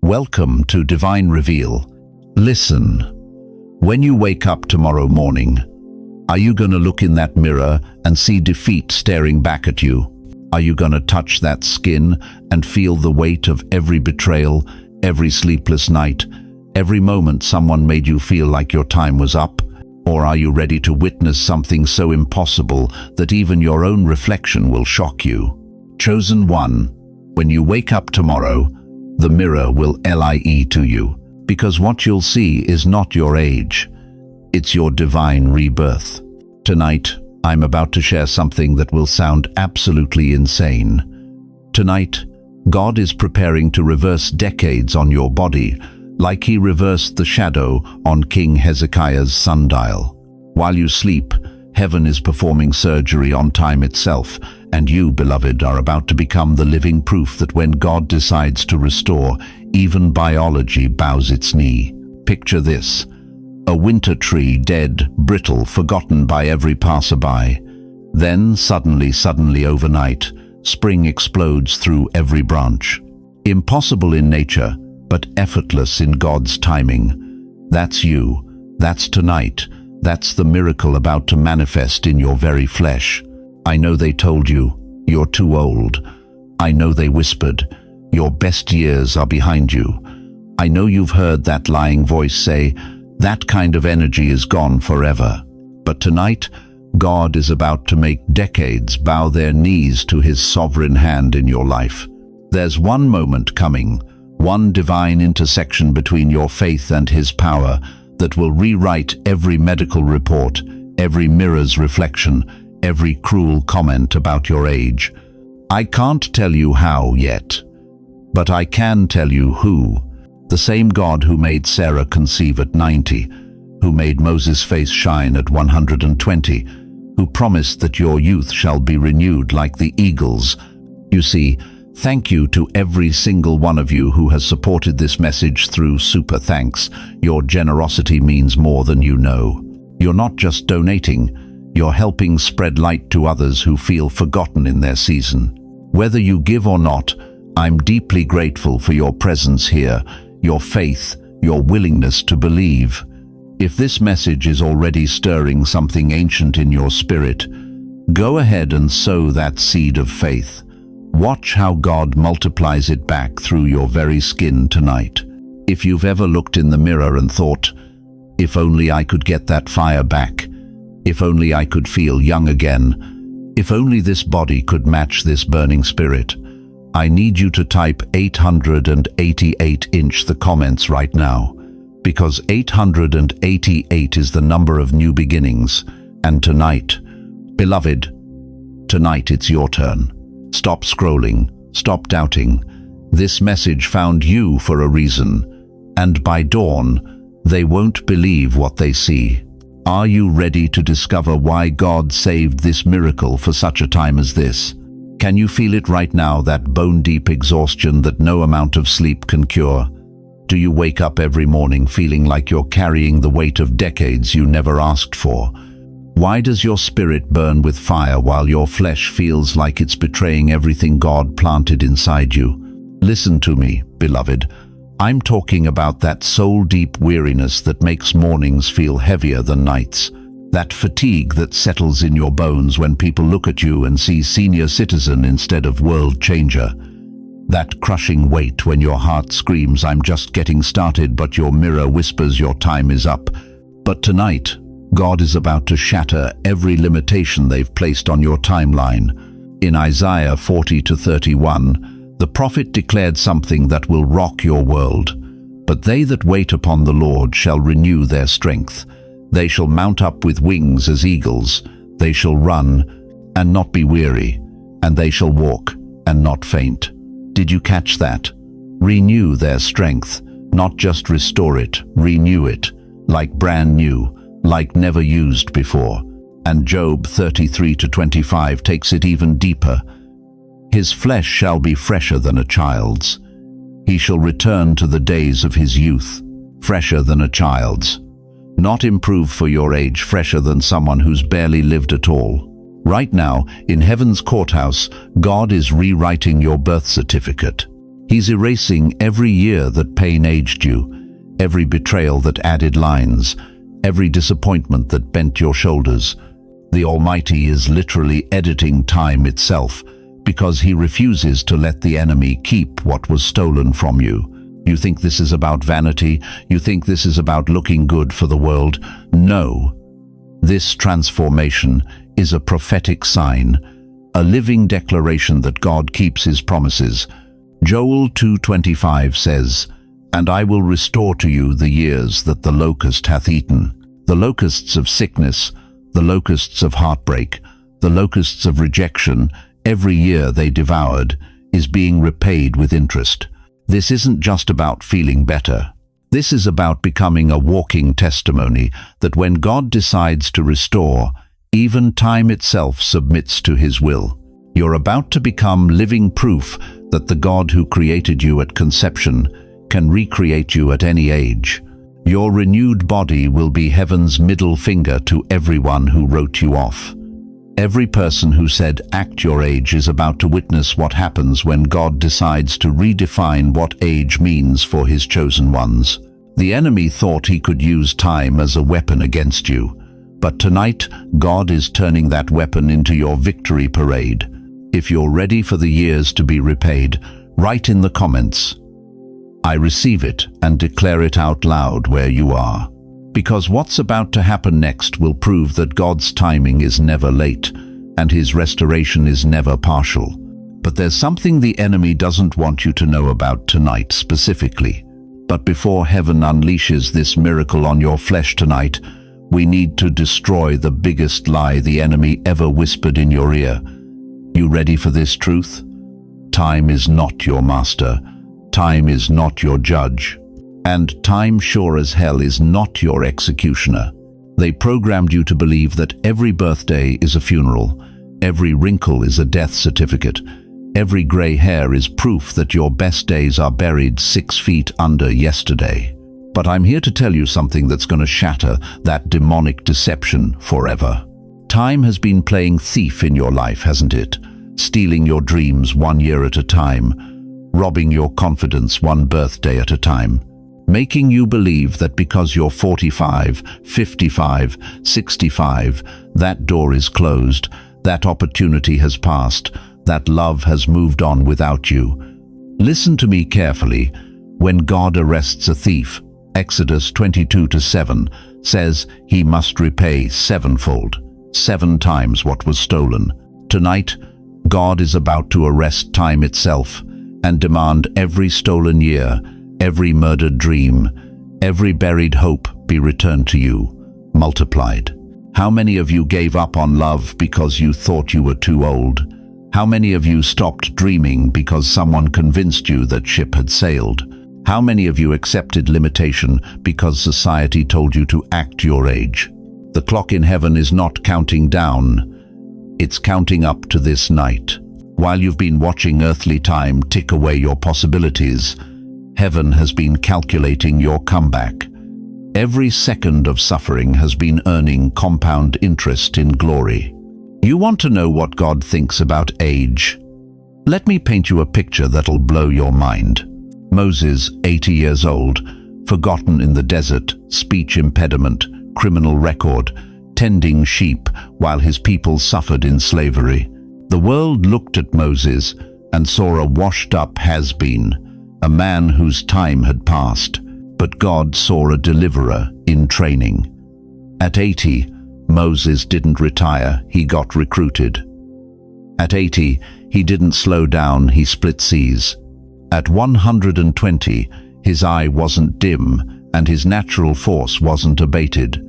Welcome to Divine Reveal. Listen, when you wake up tomorrow morning, are you going to look in that mirror and see defeat staring back at you? Are you going to touch that skin and feel the weight of every betrayal, every sleepless night, every moment someone made you feel like your time was up? Or are you ready to witness something so impossible that even your own reflection will shock you? Chosen one, when you wake up tomorrow, the mirror will lie to you, because what you'll see is not your age. It's your divine rebirth. Tonight, I'm about to share something that will sound absolutely insane. Tonight, God is preparing to reverse decades on your body, like he reversed the shadow on King Hezekiah's sundial. While you sleep, heaven is performing surgery on time itself, and you, beloved, are about to become the living proof that when God decides to restore, even biology bows its knee. Picture this: a winter tree, dead, brittle, forgotten by every passerby. Then, suddenly overnight, spring explodes through every branch. Impossible in nature, but effortless in God's timing. That's you. That's tonight. That's the miracle about to manifest in your very flesh. I know they told you, you're too old. I know they whispered, your best years are behind you. I know you've heard that lying voice say, that kind of energy is gone forever. But tonight, God is about to make decades bow their knees to his sovereign hand in your life. There's one moment coming, one divine intersection between your faith and his power that will rewrite every medical report, every mirror's reflection, every cruel comment about your age. I can't tell you how yet, but I can tell you who. The same God who made Sarah conceive at 90, who made Moses' face shine at 120, who promised that your youth shall be renewed like the eagles. You see, thank you to every single one of you who has supported this message through super thanks. Your generosity means more than you know. You're not just donating, you're helping spread light to others who feel forgotten in their season. Whether you give or not, I'm deeply grateful for your presence here, your faith, your willingness to believe. If this message is already stirring something ancient in your spirit, go ahead and sow that seed of faith. Watch how God multiplies it back through your very skin tonight. If you've ever looked in the mirror and thought, if only I could get that fire back, if only I could feel young again, if only this body could match this burning spirit, I need you to type 888 in the comments right now, because 888 is the number of new beginnings. And tonight, beloved, tonight it's your turn. Stop scrolling, stop doubting. This message found you for a reason, and by dawn, they won't believe what they see. Are you ready to discover why God saved this miracle for such a time as this? Can you feel it right now, that bone-deep exhaustion that no amount of sleep can cure? Do you wake up every morning feeling like you're carrying the weight of decades you never asked for? Why does your spirit burn with fire while your flesh feels like it's betraying everything God planted inside you? Listen to me, beloved. I'm talking about that soul-deep weariness that makes mornings feel heavier than nights. That fatigue that settles in your bones when people look at you and see senior citizen instead of world changer. That crushing weight when your heart screams, I'm just getting started, but your mirror whispers your time is up. But tonight, God is about to shatter every limitation they've placed on your timeline. In Isaiah 40-31, the prophet declared something that will rock your world. But they that wait upon the Lord shall renew their strength. They shall mount up with wings as eagles. They shall run and not be weary, and they shall walk and not faint. Did you catch that? Renew their strength, not just restore it, renew it, like brand new, like never used before. And Job 33-25 takes it even deeper. His flesh shall be fresher than a child's. He shall return to the days of his youth, fresher than a child's. Not improved for your age, fresher than someone who's barely lived at all. Right now, in heaven's courthouse, God is rewriting your birth certificate. He's erasing every year that pain aged you, every betrayal that added lines, every disappointment that bent your shoulders. The Almighty is literally editing time itself because He refuses to let the enemy keep what was stolen from you. You think this is about vanity? You think this is about looking good for the world? No. This transformation is a prophetic sign, a living declaration that God keeps His promises. Joel 2:25 says, "And I will restore to you the years that the locust hath eaten." The locusts of sickness, the locusts of heartbreak, the locusts of rejection, every year they devoured, is being repaid with interest. This isn't just about feeling better. This is about becoming a walking testimony that when God decides to restore, even time itself submits to His will. You're about to become living proof that the God who created you at conception can recreate you at any age. Your renewed body will be heaven's middle finger to everyone who wrote you off. Every person who said, "Act your age," is about to witness what happens when God decides to redefine what age means for His chosen ones. The enemy thought he could use time as a weapon against you, but tonight God is turning that weapon into your victory parade. If you're ready for the years to be repaid, write in the comments, "I receive it," and declare it out loud where you are. Because what's about to happen next will prove that God's timing is never late and His restoration is never partial. But there's something the enemy doesn't want you to know about tonight specifically. But before heaven unleashes this miracle on your flesh tonight, we need to destroy the biggest lie the enemy ever whispered in your ear. You ready for this truth? Time is not your master. Time is not your judge. And time, sure as hell, is not your executioner. They programmed you to believe that every birthday is a funeral, every wrinkle is a death certificate, every gray hair is proof that your best days are buried 6 feet under yesterday. But I'm here to tell you something that's going to shatter that demonic deception forever. Time has been playing thief in your life, hasn't it? Stealing your dreams 1 year at a time, robbing your confidence 1 birthday at a time, making you believe that because you're 45, 55, 65, that door is closed, that opportunity has passed, that love has moved on without you. Listen to me carefully. When God arrests a thief, Exodus 22:7 says He must repay sevenfold, 7 times what was stolen. Tonight, God is about to arrest time itself and demand every stolen year, every murdered dream, every buried hope be returned to you, multiplied. How many of you gave up on love because you thought you were too old? How many of you stopped dreaming because someone convinced you that ship had sailed? How many of you accepted limitation because society told you to act your age? The clock in heaven is not counting down, it's counting up to this night. While you've been watching earthly time tick away your possibilities, heaven has been calculating your comeback. Every second of suffering has been earning compound interest in glory. You want to know what God thinks about age? Let me paint you a picture that'll blow your mind. Moses, 80 years old, forgotten in the desert, speech impediment, criminal record, tending sheep while his people suffered in slavery. The world looked at Moses and saw a washed-up has-been, a man whose time had passed, but God saw a deliverer in training. At 80, Moses didn't retire, he got recruited. At 80, he didn't slow down, he split seas. At 120, his eye wasn't dim and his natural force wasn't abated.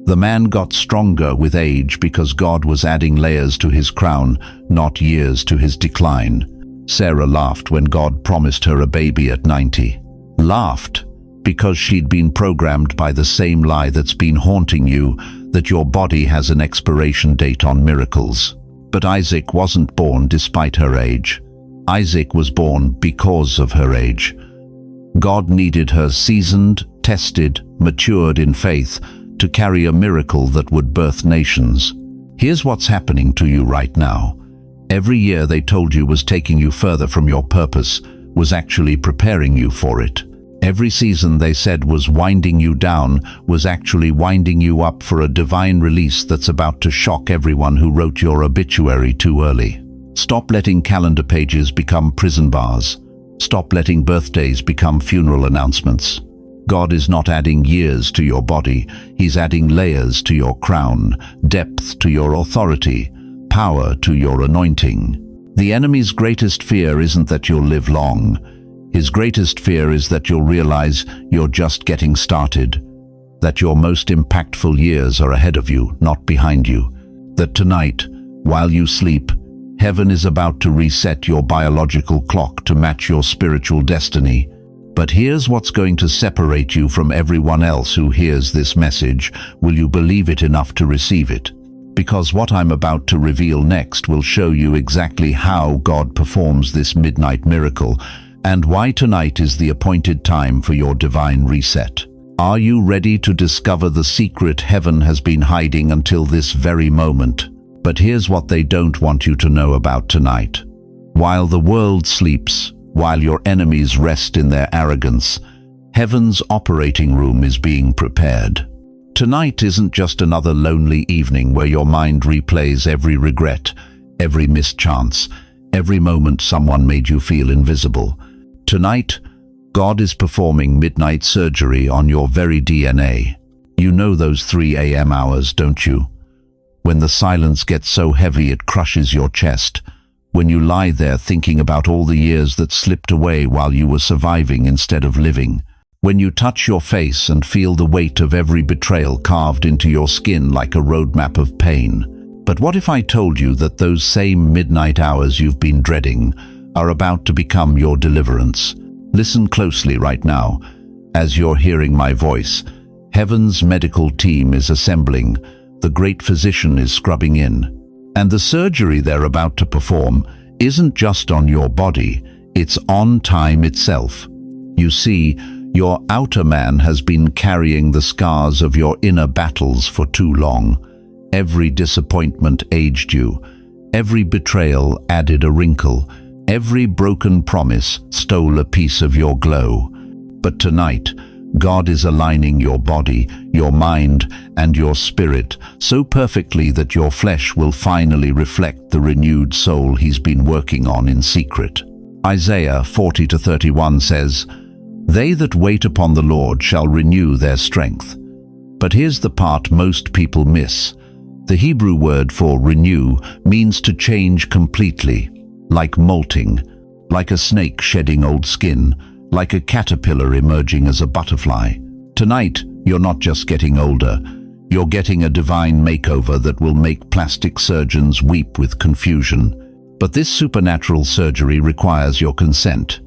The man got stronger with age because God was adding layers to his crown, not years to his decline. Sarah laughed when God promised her a baby at 90. Laughed because she'd been programmed by the same lie that's been haunting you, that your body has an expiration date on miracles. But Isaac wasn't born despite her age. Isaac was born because of her age. God needed her seasoned, tested, matured in faith to carry a miracle that would birth nations. Here's what's happening to you right now. Every year they told you was taking you further from your purpose, was actually preparing you for it. Every season they said was winding you down was actually winding you up for a divine release that's about to shock everyone who wrote your obituary too early. Stop letting calendar pages become prison bars. Stop letting birthdays become funeral announcements. God is not adding years to your body, He's adding layers to your crown, depth to your authority, power to your anointing. The enemy's greatest fear isn't that you'll live long. His greatest fear is that you'll realize you're just getting started, that your most impactful years are ahead of you, not behind you, that tonight, while you sleep, heaven is about to reset your biological clock to match your spiritual destiny. But here's what's going to separate you from everyone else who hears this message. Will you believe it enough to receive it? Because what I'm about to reveal next will show you exactly how God performs this midnight miracle and why tonight is the appointed time for your divine reset. Are you ready to discover the secret heaven has been hiding until this very moment? But here's what they don't want you to know about tonight. While the world sleeps, while your enemies rest in their arrogance, heaven's operating room is being prepared. Tonight isn't just another lonely evening where your mind replays every regret, every missed chance, every moment someone made you feel invisible. Tonight, God is performing midnight surgery on your very DNA. You know those 3 a.m. hours, don't you? When the silence gets so heavy it crushes your chest. When you lie there thinking about all the years that slipped away while you were surviving instead of living. When you touch your face and feel the weight of every betrayal carved into your skin like a roadmap of pain. But what if I told you that those same midnight hours you've been dreading are about to become your deliverance? Listen closely right now. As you're hearing my voice, heaven's medical team is assembling. The great physician is scrubbing in. And the surgery they're about to perform isn't just on your body, it's on time itself. You see, your outer man has been carrying the scars of your inner battles for too long. Every disappointment aged you. Every betrayal added a wrinkle. Every broken promise stole a piece of your glow. But tonight, God is aligning your body, your mind, and your spirit so perfectly that your flesh will finally reflect the renewed soul He's been working on in secret. Isaiah 40:31 says, "They that wait upon the Lord shall renew their strength." But here's the part most people miss. The Hebrew word for renew means to change completely, like molting, like a snake shedding old skin, like a caterpillar emerging as a butterfly. Tonight, you're not just getting older, you're getting a divine makeover that will make plastic surgeons weep with confusion. But this supernatural surgery requires your consent.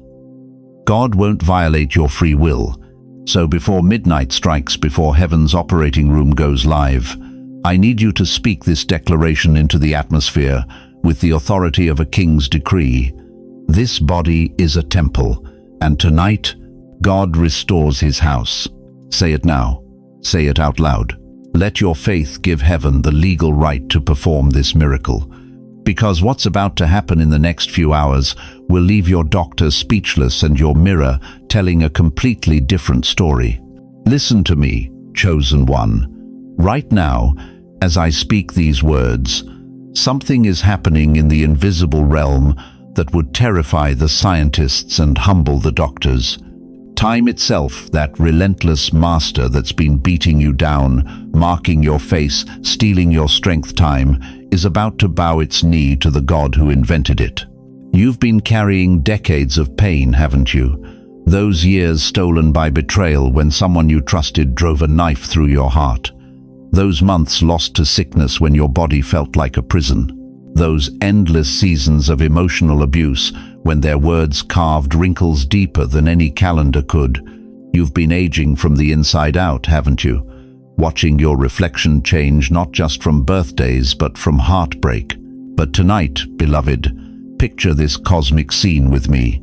God won't violate your free will. So before midnight strikes, before heaven's operating room goes live, I need you to speak this declaration into the atmosphere with the authority of a king's decree. This body is a temple. And tonight, God restores His house. Say it now. Say it out loud. Let your faith give heaven the legal right to perform this miracle. Because what's about to happen in the next few hours will leave your doctor speechless and your mirror telling a completely different story. Listen to me, chosen one. Right now, as I speak these words, something is happening in the invisible realm that would terrify the scientists and humble the doctors. Time itself, that relentless master that's been beating you down, marking your face, stealing your strength time, is about to bow its knee to the God who invented it. You've been carrying decades of pain, haven't you? Those years stolen by betrayal when someone you trusted drove a knife through your heart. Those months lost to sickness when your body felt like a prison. Those endless seasons of emotional abuse when their words carved wrinkles deeper than any calendar could. You've been aging from the inside out, haven't you? Watching your reflection change not just from birthdays but from heartbreak. But tonight, beloved, picture this cosmic scene with me.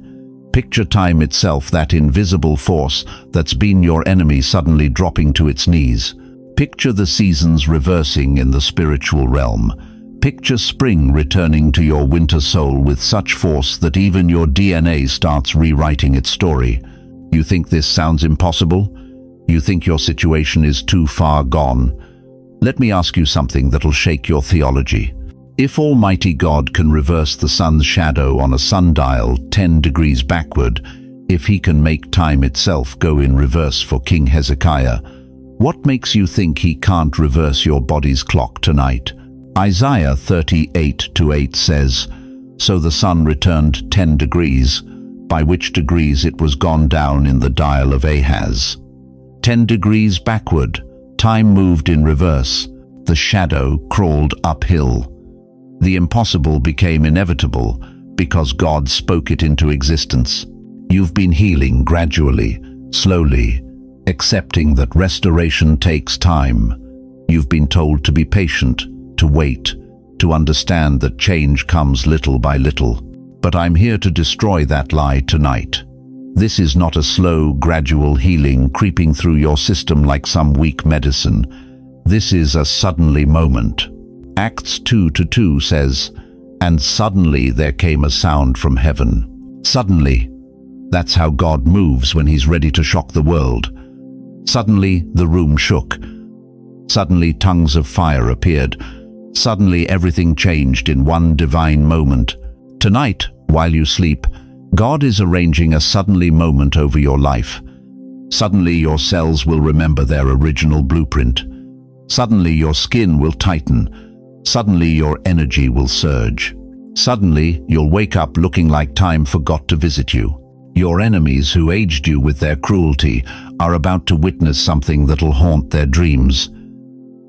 Picture time itself, that invisible force that's been your enemy suddenly dropping to its knees. Picture the seasons reversing in the spiritual realm. Picture spring returning to your winter soul with such force that even your DNA starts rewriting its story. You think this sounds impossible? You think your situation is too far gone? Let me ask you something that'll shake your theology. If Almighty God can reverse the sun's shadow on a sundial 10 degrees backward, if he can make time itself go in reverse for King Hezekiah, what makes you think he can't reverse your body's clock tonight? Isaiah 38:8 says, "So the sun returned 10 degrees, by which degrees it was gone down in the dial of Ahaz." 10 degrees backward, time moved in reverse, the shadow crawled uphill. The impossible became inevitable because God spoke it into existence. You've been healing gradually, slowly, accepting that restoration takes time. You've been told to be patient, to wait, to understand that change comes little by little. But I'm here to destroy that lie tonight. This is not a slow, gradual healing creeping through your system like some weak medicine. This is a suddenly moment. Acts 2:2 says, "And suddenly there came a sound from heaven." Suddenly. That's how God moves when he's ready to shock the world. Suddenly the room shook. Suddenly tongues of fire appeared. Suddenly everything changed in one divine moment. Tonight, while you sleep, God is arranging a suddenly moment over your life. Suddenly your cells will remember their original blueprint. Suddenly your skin will tighten. Suddenly your energy will surge. Suddenly you'll wake up looking like time forgot to visit you. Your enemies who aged you with their cruelty are about to witness something that'll haunt their dreams.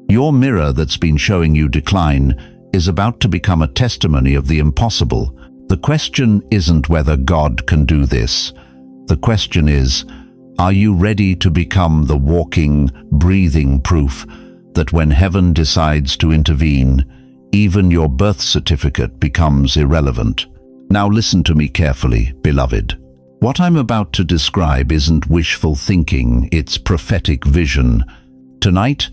Your mirror that's been showing you decline is about to become a testimony of the impossible. The question isn't whether God can do this. The question is, are you ready to become the walking, breathing proof that when heaven decides to intervene, even your birth certificate becomes irrelevant? Now listen to me carefully, beloved. What I'm about to describe isn't wishful thinking, it's prophetic vision. Tonight,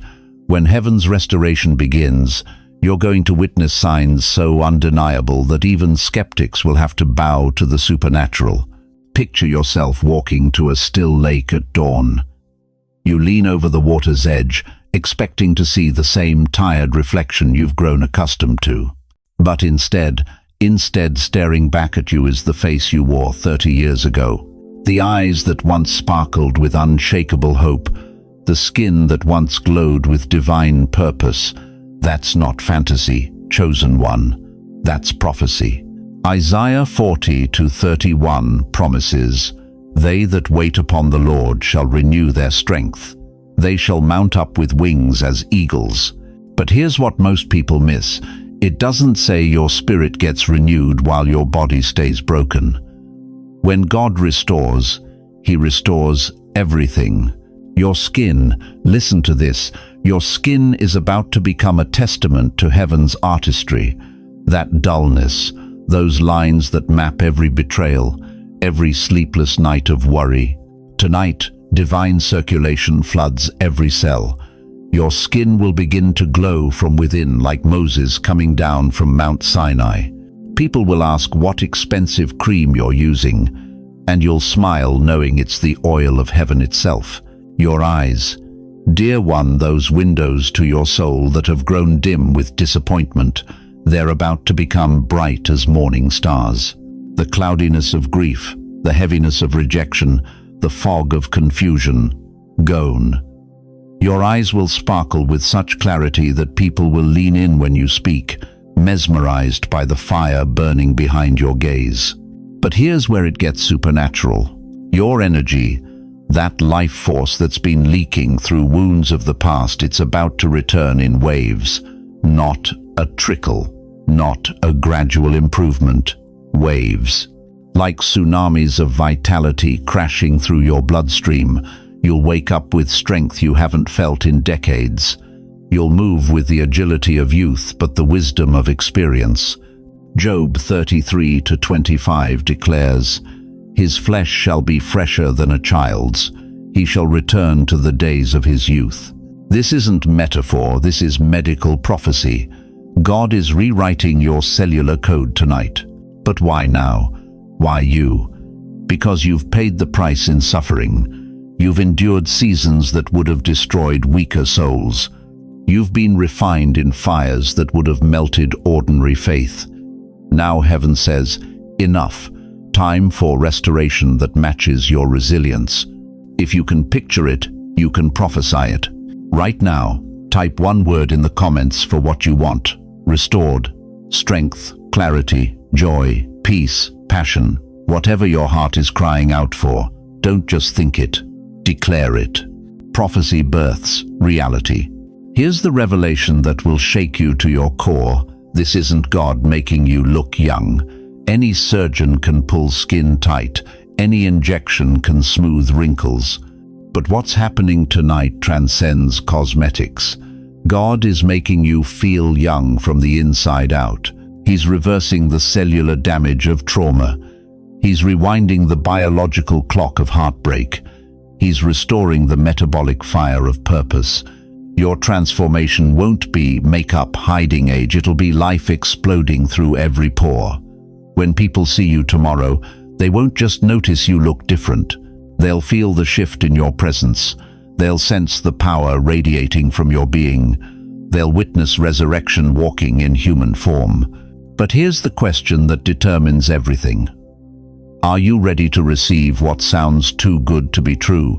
when heaven's restoration begins, you're going to witness signs so undeniable that even skeptics will have to bow to the supernatural. Picture yourself walking to a still lake at dawn. You lean over the water's edge, expecting to see the same tired reflection you've grown accustomed to. But instead staring back at you is the face you wore 30 years ago. The eyes that once sparkled with unshakable hope, the skin that once glowed with divine purpose. That's not fantasy, chosen one. That's prophecy. Isaiah 40:31 promises, "They that wait upon the Lord shall renew their strength. They shall mount up with wings as eagles." But here's what most people miss. It doesn't say your spirit gets renewed while your body stays broken. When God restores, he restores everything. Your skin, listen to this, your skin is about to become a testament to heaven's artistry. That dullness, those lines that map every betrayal, every sleepless night of worry. Tonight, divine circulation floods every cell. Your skin will begin to glow from within like Moses coming down from Mount Sinai. People will ask what expensive cream you're using, and you'll smile knowing it's the oil of heaven itself. Your eyes, dear one, those windows to your soul that have grown dim with disappointment, they're about to become bright as morning stars. The cloudiness of grief, the heaviness of rejection, the fog of confusion, gone. Your eyes will sparkle with such clarity that people will lean in when you speak, mesmerized by the fire burning behind your gaze. But here's where it gets supernatural. Your energy, that life force that's been leaking through wounds of the past, it's about to return in waves. Not a trickle, not a gradual improvement. Waves. Like tsunamis of vitality crashing through your bloodstream, you'll wake up with strength you haven't felt in decades. You'll move with the agility of youth but the wisdom of experience. Job 33:25 declares, "His flesh shall be fresher than a child's. He shall return to the days of his youth." This isn't metaphor, this is medical prophecy. God is rewriting your cellular code tonight. But why now? Why you? Because you've paid the price in suffering. You've endured seasons that would have destroyed weaker souls. You've been refined in fires that would have melted ordinary faith. Now heaven says, enough. Time for restoration that matches your resilience. If you can picture it, you can prophesy it. Right now, type one word in the comments for what you want. Restored, strength, clarity, joy, peace, passion. Whatever your heart is crying out for, don't just think it, declare it. Prophecy births reality. Here's the revelation that will shake you to your core. This isn't God making you look young. Any surgeon can pull skin tight. Any injection can smooth wrinkles. But what's happening tonight transcends cosmetics. God is making you feel young from the inside out. He's reversing the cellular damage of trauma. He's rewinding the biological clock of heartbreak. He's restoring the metabolic fire of purpose. Your transformation won't be makeup hiding age, it'll be life exploding through every pore. When people see you tomorrow, they won't just notice you look different. They'll feel the shift in your presence. They'll sense the power radiating from your being. They'll witness resurrection walking in human form. But here's the question that determines everything. Are you ready to receive what sounds too good to be true,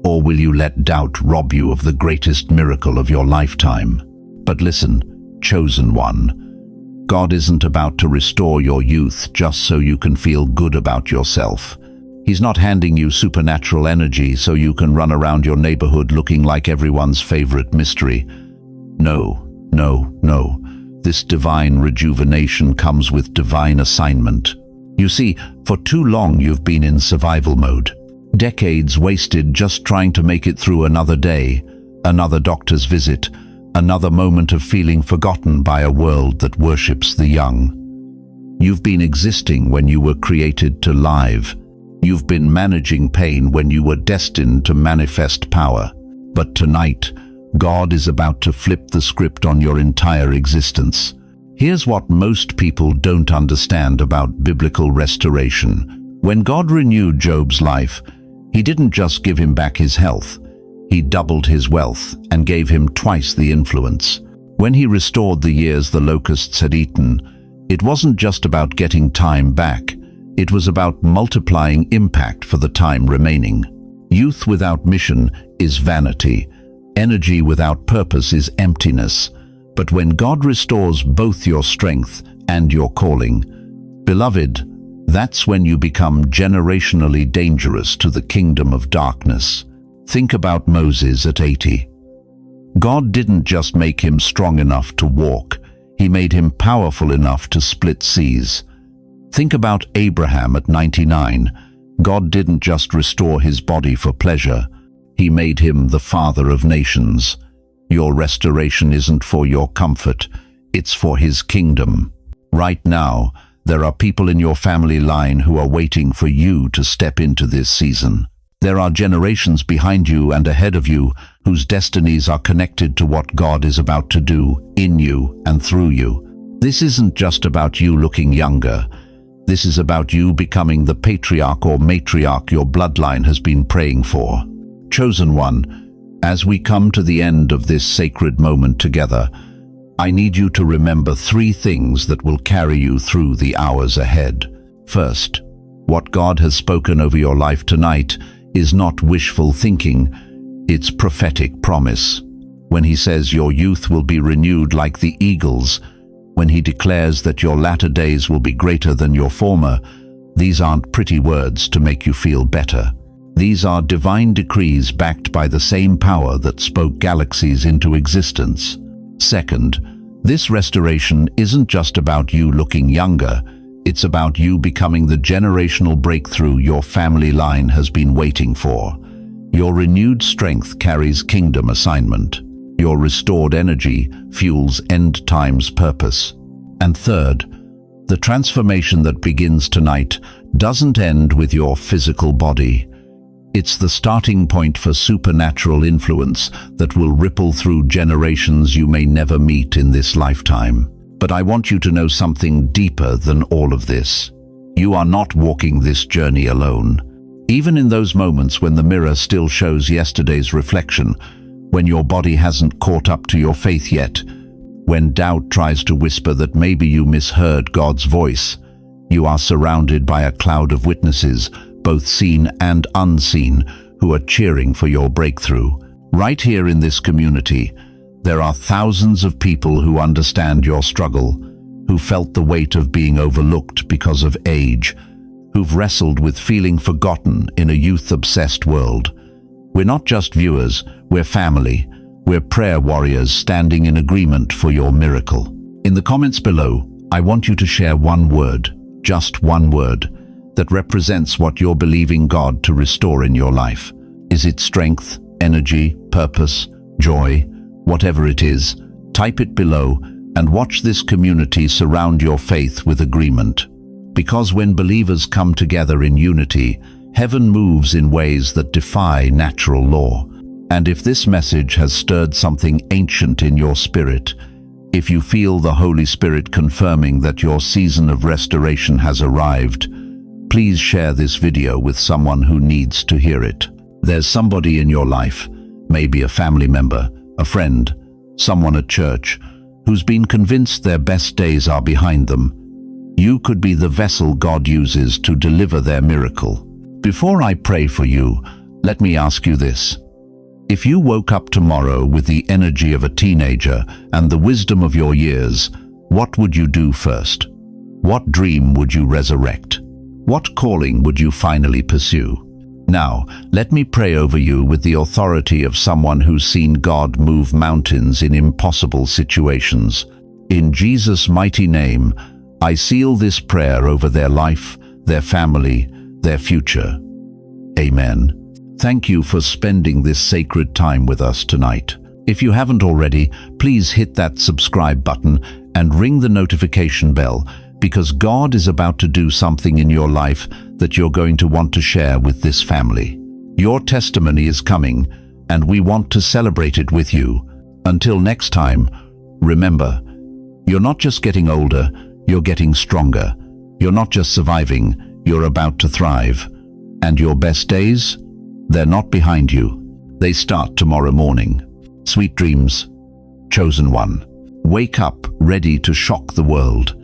or will you let doubt rob you of the greatest miracle of your lifetime? But listen, chosen one, God isn't about to restore your youth just so you can feel good about yourself. He's not handing you supernatural energy so you can run around your neighborhood looking like everyone's favorite mystery. No, no, no. This divine rejuvenation comes with divine assignment. You see, for too long you've been in survival mode. Decades wasted just trying to make it through another day, another doctor's visit, another moment of feeling forgotten by a world that worships the young. You've been existing when you were created to live. You've been managing pain when you were destined to manifest power. But tonight, God is about to flip the script on your entire existence. Here's what most people don't understand about biblical restoration. When God renewed Job's life, He didn't just give him back his health. He doubled his wealth and gave him twice the influence. When He restored the years the locusts had eaten, it wasn't just about getting time back. It was about multiplying impact for the time remaining. Youth without mission is vanity. Energy without purpose is emptiness. But when God restores both your strength and your calling, beloved, that's when you become generationally dangerous to the kingdom of darkness. Think about Moses at 80. God didn't just make him strong enough to walk, He made him powerful enough to split seas. Think about Abraham at 99. God didn't just restore his body for pleasure. He made him the father of nations. Your restoration isn't for your comfort, it's for His kingdom. Right now, there are people in your family line who are waiting for you to step into this season. There are generations behind you and ahead of you whose destinies are connected to what God is about to do in you and through you. This isn't just about you looking younger. This is about you becoming the patriarch or matriarch your bloodline has been praying for. Chosen one, as we come to the end of this sacred moment together, I need you to remember 3 things that will carry you through the hours ahead. First, what God has spoken over your life tonight is not wishful thinking, it's prophetic promise. When He says your youth will be renewed like the eagles, when He declares that your latter days will be greater than your former, these aren't pretty words to make you feel better. These are divine decrees backed by the same power that spoke galaxies into existence. Second, this restoration isn't just about you looking younger, it's about you becoming the generational breakthrough your family line has been waiting for. Your renewed strength carries kingdom assignment. Your restored energy fuels end times purpose. And third, the transformation that begins tonight doesn't end with your physical body. It's the starting point for supernatural influence that will ripple through generations you may never meet in this lifetime. But I want you to know something deeper than all of this. You are not walking this journey alone. Even in those moments when the mirror still shows yesterday's reflection, when your body hasn't caught up to your faith yet, when doubt tries to whisper that maybe you misheard God's voice, you are surrounded by a cloud of witnesses, both seen and unseen, who are cheering for your breakthrough. Right here in this community, there are thousands of people who understand your struggle, who felt the weight of being overlooked because of age, who've wrestled with feeling forgotten in a youth-obsessed world. We're not just viewers, we're family. We're prayer warriors standing in agreement for your miracle. In the comments below, I want you to share one word, just one word, that represents what you're believing God to restore in your life. Is it strength, energy, purpose, joy? Whatever it is, type it below and watch this community surround your faith with agreement. Because when believers come together in unity, heaven moves in ways that defy natural law. And if this message has stirred something ancient in your spirit, if you feel the Holy Spirit confirming that your season of restoration has arrived, please share this video with someone who needs to hear it. There's somebody in your life, maybe a family member, a friend, someone at church, who's been convinced their best days are behind them. You could be the vessel God uses to deliver their miracle. Before I pray for you, let me ask you this. If you woke up tomorrow with the energy of a teenager and the wisdom of your years, what would you do first? What dream would you resurrect? What calling would you finally pursue? Now, let me pray over you with the authority of someone who's seen God move mountains in impossible situations. In Jesus' mighty name, I seal this prayer over their life, their family, their future. Amen. Thank you for spending this sacred time with us tonight. If you haven't already, please hit that subscribe button and ring the notification bell, because God is about to do something in your life that you're going to want to share with this family. Your testimony is coming, and we want to celebrate it with you. Until next time, remember, you're not just getting older, you're getting stronger. You're not just surviving, you're about to thrive. And your best days? They're not behind you. They start tomorrow morning. Sweet dreams, chosen one. Wake up ready to shock the world.